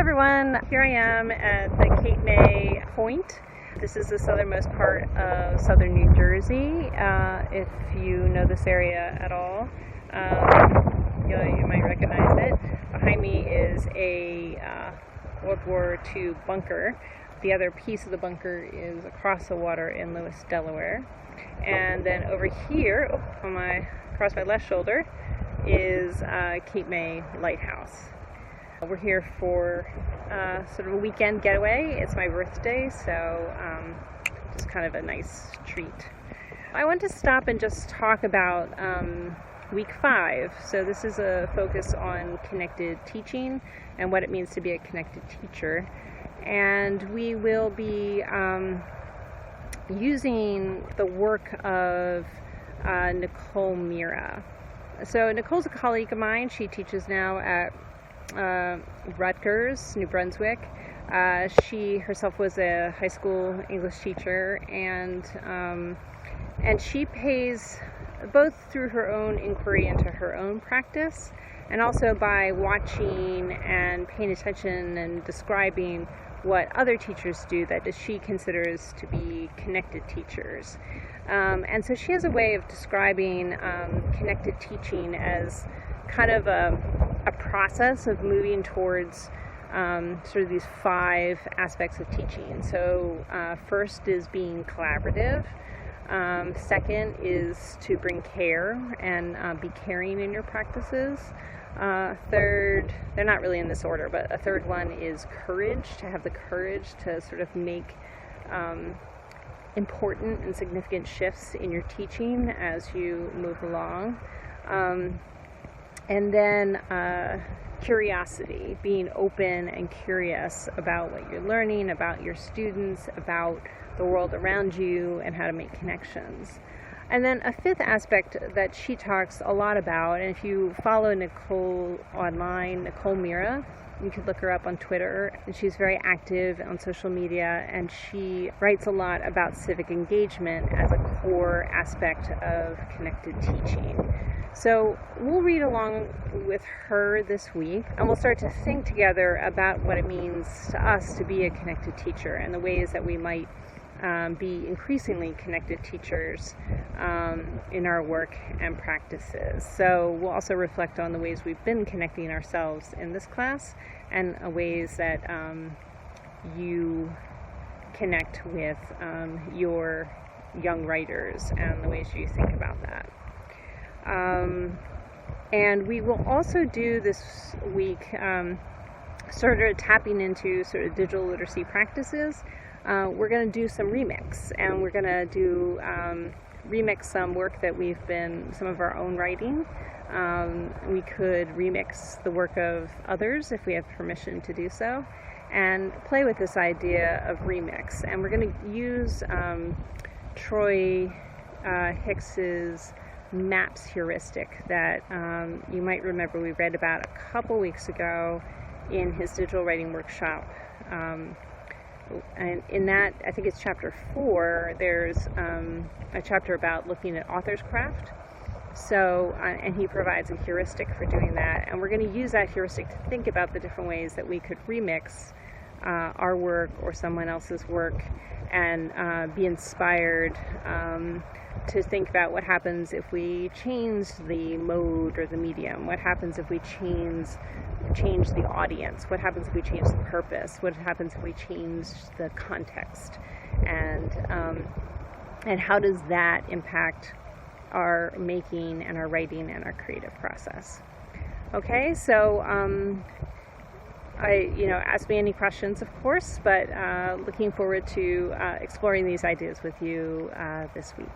everyone, here I am at the Cape May Point. This is the southernmost part of southern New Jersey. If you know this area at all, you might recognize it. Behind me is a World War II bunker. The other piece of the bunker is across the water in Lewis, Delaware. And then over here, across my left shoulder, is Cape May Lighthouse. We're here for sort of a weekend getaway. It's my birthday, so just kind of a nice treat. I want to stop and just talk about week 5. So this is a focus on connected teaching and what it means to be a connected teacher. And we will be using the work of Nicole Mira. So Nicole's a colleague of mine. She teaches now at Rutgers, New Brunswick. She herself was a high school English teacher, and she pays both through her own inquiry into her own practice, and also by watching and paying attention and describing what other teachers do that she considers to be connected teachers. And so she has a way of describing connected teaching as kind of a process of moving towards sort of these 5 aspects of teaching. So first is being collaborative. Second is to bring care and be caring in your practices. Third, they're not really in this order, but a third one is courage, to have the courage to sort of make important and significant shifts in your teaching as you move along. And then curiosity, being open and curious about what you're learning, about your students, about the world around you, and how to make connections. And then a 5th aspect that she talks a lot about, and if you follow Nicole online, Nicole Mira, you could look her up on Twitter, and she's very active on social media, and she writes a lot about civic engagement as a core aspect of connected teaching. So we'll read along with her this week, and we'll start to think together about what it means to us to be a connected teacher and the ways that we might be increasingly connected teachers in our work and practices. So we'll also reflect on the ways we've been connecting ourselves in this class, and ways that you connect with your young writers and the ways you think about that. And we will also do this week sort of tapping into sort of digital literacy practices. We're going to do some remix, and we're going to do remix some work that some of our own writing. We could remix the work of others if we have permission to do so, and play with this idea of remix. And we're going to use Troy Hicks's MAPS heuristic that you might remember we read about a couple weeks ago in his digital writing workshop. And in that, I think it's chapter 4, there's a chapter about looking at author's craft. So, and he provides a heuristic for doing that. And we're going to use that heuristic to think about the different ways that we could remix our work or someone else's work, and be inspired to think about what happens if we change the mode or the medium. What happens if we change the audience? What happens if we change the purpose? What happens if we change the context? And how does that impact our making and our writing and our creative process? Okay, so ask me any questions, of course, but looking forward to exploring these ideas with you this week.